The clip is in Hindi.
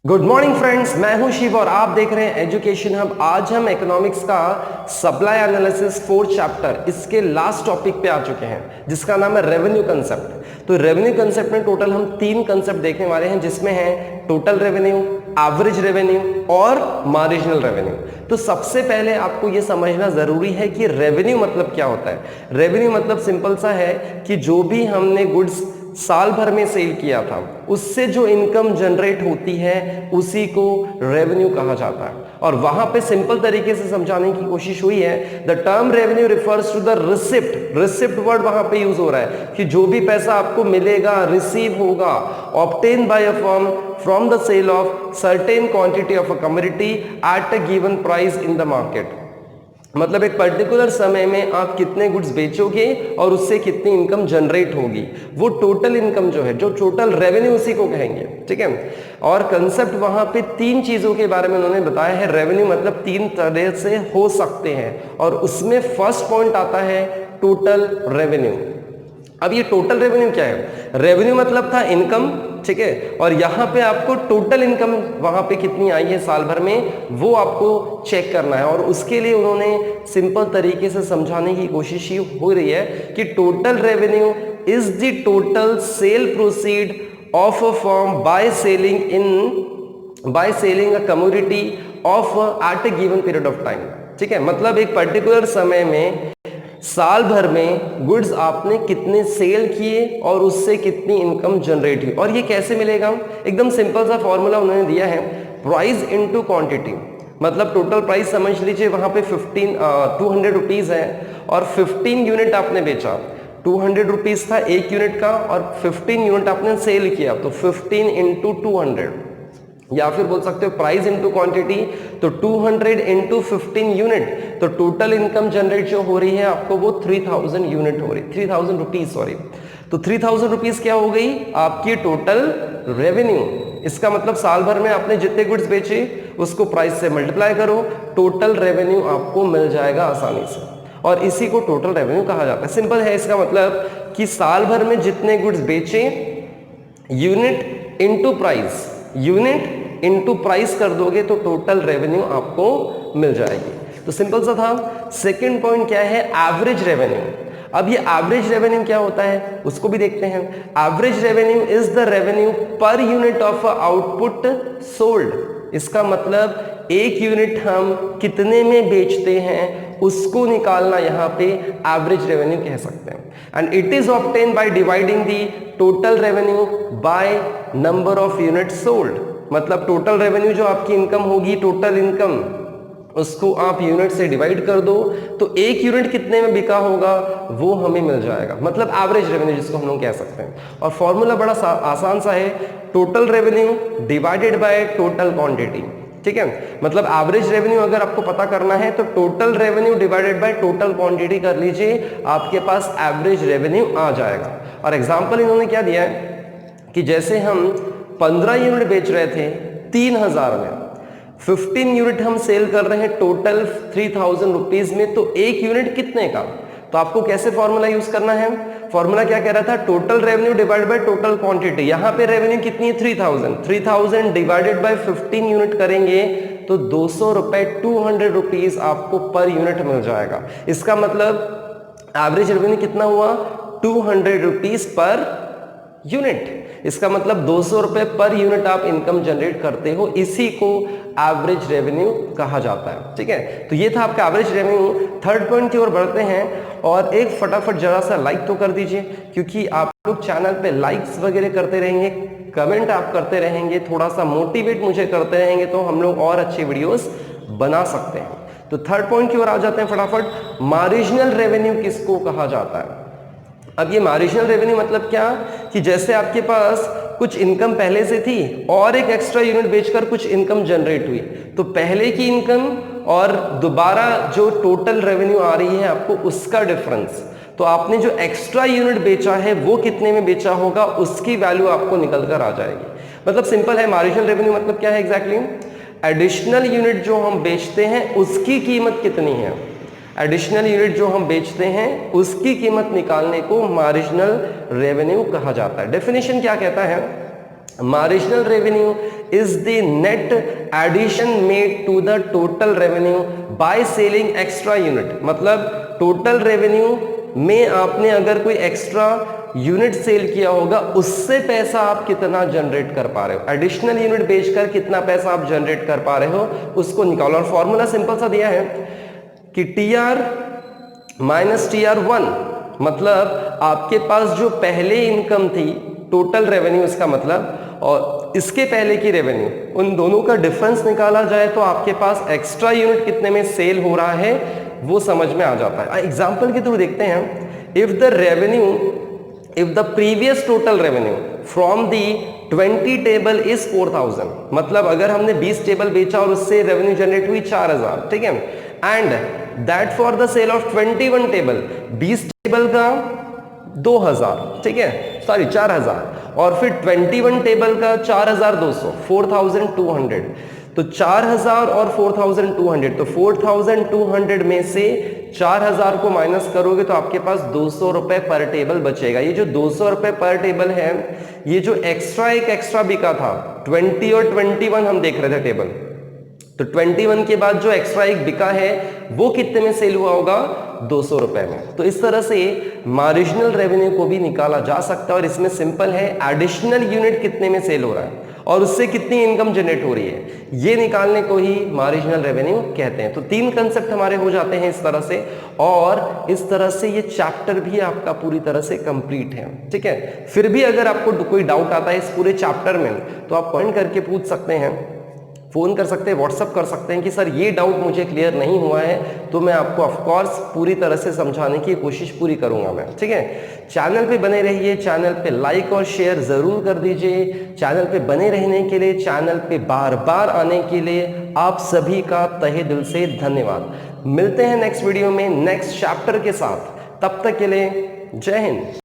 गुड मॉर्निंग फ्रेंड्स, मैं हूं शिव और आप देख रहे हैं एजुकेशन हब। आज हम इकोनॉमिक्स का सप्लाई एनालिसिस 4th चैप्टर इसके लास्ट टॉपिक पे आ चुके हैं, जिसका नाम है रेवेन्यू कंसेप्ट। तो रेवेन्यू कंसेप्ट में टोटल हम 3 कंसेप्ट देखने वाले हैं, जिसमें है टोटल रेवेन्यू, एवरेज रेवेन्यू और मार्जिनल रेवेन्यू। तो सबसे पहले आपको यह समझना जरूरी है कि रेवेन्यू मतलब क्या होता है। रेवेन्यू मतलब सिंपल सा है कि जो भी हमने गुड्स साल भर में सेल किया था, उससे जो इनकम जनरेट होती है उसी को रेवेन्यू कहा जाता है। और वहां पे सिंपल तरीके से समझाने की कोशिश हुई है। The term revenue refers to the receipt. Receipt word वहां पे यूज हो रहा है कि जो भी पैसा आपको मिलेगा, रिसीव होगा, obtain by a firm from the sale of certain quantity of a commodity at a given price in the market. मतलब एक पर्टिकुलर समय में आप कितने गुड्स बेचोगे और उससे कितनी इनकम जनरेट होगी, वो टोटल इनकम जो है, जो टोटल रेवेन्यू, उसी को कहेंगे। ठीक है। और कंसेप्ट वहां पे 3 चीजों के बारे में उन्होंने बताया है। रेवेन्यू मतलब 3 तरह से हो सकते हैं और उसमें फर्स्ट पॉइंट आता है टोटल रेवेन्यू। अब ये टोटल रेवेन्यू क्या है? रेवेन्यू मतलब था इनकम, ठीक है, और यहां पे आपको टोटल इनकम वहां पे कितनी आई है साल भर में, वो आपको चेक करना है। और उसके लिए उन्होंने सिंपल तरीके से समझाने की कोशिश हो रही है कि total revenue is the total sale proceed of a firm by selling a commodity of eight a given period of time. ठीक है, मतलब एक पर्टिकुलर समय में, साल भर में गुड्स आपने कितने सेल किए और उससे कितनी इनकम जनरेट हुई। और ये कैसे मिलेगा? एकदम सिंपल सा फॉर्मूला उन्होंने दिया है, प्राइस इनटू क्वांटिटी। मतलब टोटल प्राइस समझ लीजिए वहां पे 200 रुपीज है और 15 यूनिट आपने बेचा। 200 रुपीज था एक यूनिट का और 15 यूनिट आपने सेल किया, तो 15 इंटू 200, या फिर बोल सकते हो प्राइस इनटू क्वांटिटी। तो 200 इंटू 15 यूनिट, तो टोटल इनकम जनरेट जो हो रही है आपको वो 3000 यूनिट हो रही, 3000 रुपीज, सॉरी। तो 3000 रुपीज क्या हो गई? आपकी टोटल रेवेन्यू। इसका मतलब साल भर में आपने जितने गुड्स बेचे उसको प्राइस से मल्टीप्लाई करो, टोटल रेवेन्यू आपको मिल जाएगा आसानी से। और इसी को टोटल रेवेन्यू कहा जाता है। सिंपल है इसका मतलब कि साल भर में जितने गुड्स बेचे, unit into price, unit into price कर दोगे तो टोटल रेवेन्यू आपको मिल जाएगी। तो सिंपल सा था। सेकंड पॉइंट क्या है? Average revenue. अब ये एवरेज रेवेन्यू क्या होता है उसको भी देखते हैं। Average revenue is the revenue per unit of output sold. इसका मतलब एक यूनिट हम कितने में बेचते हैं उसको निकालना यहाँ पे एवरेज रेवेन्यू कह सकते हैं। And it is obtain by dividing the total revenue by number of unit sold. मतलब टोटल रेवेन्यू जो आपकी इनकम होगी, टोटल इनकम, उसको आप यूनिट से डिवाइड कर दो तो एक यूनिट कितने में बिका होगा वो हमें मिल जाएगा। मतलब एवरेज रेवेन्यू जिसको हम लोग कह सकते हैं। और फॉर्मूला बड़ा आसान सा है, total revenue divided by total quantity. ठीक है, मतलब एवरेज रेवेन्यू अगर आपको पता करना है तो total revenue divided by total quantity कर लीजिए, आपके पास एवरेज रेवेन्यू आ जाएगा। और एग्जांपल इन्होंने क्या दिया है कि जैसे हम 15 यूनिट बेच रहे थे 3000 में, 15 यूनिट हम सेल कर रहे हैं टोटल 3000 रुपीज में, तो एक यूनिट कितने का? तो आपको कैसे फॉर्मूला यूज करना है? फॉर्मूला क्या कह रहा था? Total revenue divided by total quantity. यहां पे रेवेन्यू कितनी है? 3000 डिवाइडेड बाय 15 यूनिट करेंगे तो 200 रुपए, 200 रुपीज आपको पर यूनिट मिल जाएगा। इसका मतलब एवरेज रेवेन्यू कितना हुआ? 200 रुपीज पर यूनिट। इसका मतलब 200 रुपए पर यूनिट आप इनकम जनरेट करते हो, इसी को एवरेज रेवेन्यू कहा जाता है। ठीक है, तो ये था आपका एवरेज रेवेन्यू। थर्ड पॉइंट की ओर बढ़ते हैं और एक फटाफट जरा सा लाइक तो कर दीजिए, क्योंकि आप लोग चैनल पे लाइक्स वगैरह करते रहेंगे, कमेंट आप करते रहेंगे, थोड़ा सा मोटिवेट मुझे करते रहेंगे तो हम लोग और अच्छे वीडियोस बना सकते हैं। तो थर्ड पॉइंट की ओर आ जाते हैं फटाफट। मार्जिनल रेवेन्यू किसको कहा जाता है? अब ये मार्जिनल रेवेन्यू मतलब क्या कि जैसे आपके पास कुछ इनकम पहले से थी और एक एक्स्ट्रा यूनिट बेचकर कुछ इनकम जनरेट हुई, तो पहले की इनकम और दोबारा जो टोटल रेवेन्यू आ रही है आपको, उसका डिफरेंस, तो आपने जो एक्स्ट्रा यूनिट बेचा है वो कितने में बेचा होगा उसकी वैल्यू आपको निकल कर आ जाएगी। मतलब सिंपल है, मार्जिनल रेवेन्यू मतलब क्या है एग्जैक्टली? एडिशनल यूनिट जो हम बेचते हैं उसकी कीमत कितनी है, एडिशनल यूनिट जो हम बेचते हैं उसकी कीमत निकालने को मार्जिनल रेवेन्यू कहा जाता है। डेफिनेशन क्या कहता है marginal revenue is the net addition made to the total revenue by selling extra unit. मतलब टोटल रेवेन्यू में आपने अगर कोई एक्स्ट्रा यूनिट सेल किया होगा, उससे पैसा आप कितना जनरेट कर पा रहे हो, एडिशनल यूनिट बेचकर कितना पैसा आप जनरेट कर पा रहे हो, उसको निकालो। और फॉर्मूला सिंपल सा दिया है कि TR माइनस TR1, मतलब आपके पास जो पहले इनकम थी टोटल रेवेन्यू इसका मतलब, और इसके पहले की रेवेन्यू, उन दोनों का डिफरेंस निकाला जाए तो आपके पास एक्स्ट्रा यूनिट कितने में सेल हो रहा है वो समझ में आ जाता है। एग्जांपल के थ्रू देखते हैं। If the previous total revenue from the 20 table is 4000, मतलब अगर हमने 20 टेबल बेचा और उससे रेवेन्यू जनरेट हुई 4000, ठीक है, and that for the sale of 21 table, 20 table का 2000, ठीक है, सॉरी 4000, और फिर 21 टेबल का 4200, 4200, तो 4000 और 4200, तो 4200 में से 4000 को माइनस करोगे तो आपके पास 200 रुपए पर टेबल बचेगा। ये जो 200 रुपए पर टेबल है, ये जो एक एक्स्ट्रा बिका था, 20 और 21 हम देख रहे थे टेबल, तो 21 के बाद जो एक्स्ट्रा एक बिका है वो कितने में सेल हुआ होगा, 200 रुपए में। तो इस तरह से मार्जिनल रेवेन्यू को भी निकाला जा सकता है, और इसमें सिंपल है, एडिशनल यूनिट कितने में सेल हो रहा है और उससे कितनी इनकम जनरेट हो रही है, ये निकालने को ही मार्जिनल रेवेन्यू कहते हैं। तो 3 कंसेप्ट हमारे हो जाते हैं इस तरह से, और इस तरह से ये चैप्टर भी आपका पूरी तरह से कंप्लीट है, ठीक है। फिर भी अगर आपको कोई डाउट आता है इस पूरे चैप्टर में तो आप कमेंट करके पूछ सकते हैं, फोन कर सकते हैं, व्हाट्सअप कर सकते हैं कि सर ये डाउट मुझे क्लियर नहीं हुआ है, तो मैं आपको ऑफ कोर्स पूरी तरह से समझाने की कोशिश पूरी करूंगा मैं, ठीक है। चैनल पे बने रहिए, चैनल पे लाइक और शेयर जरूर कर दीजिए। चैनल पे बने रहने के लिए, चैनल पे बार बार आने के लिए आप सभी का तहे दिल से धन्यवाद। मिलते हैं नेक्स्ट वीडियो में नेक्स्ट चैप्टर के साथ, तब तक के लिए जय हिंद।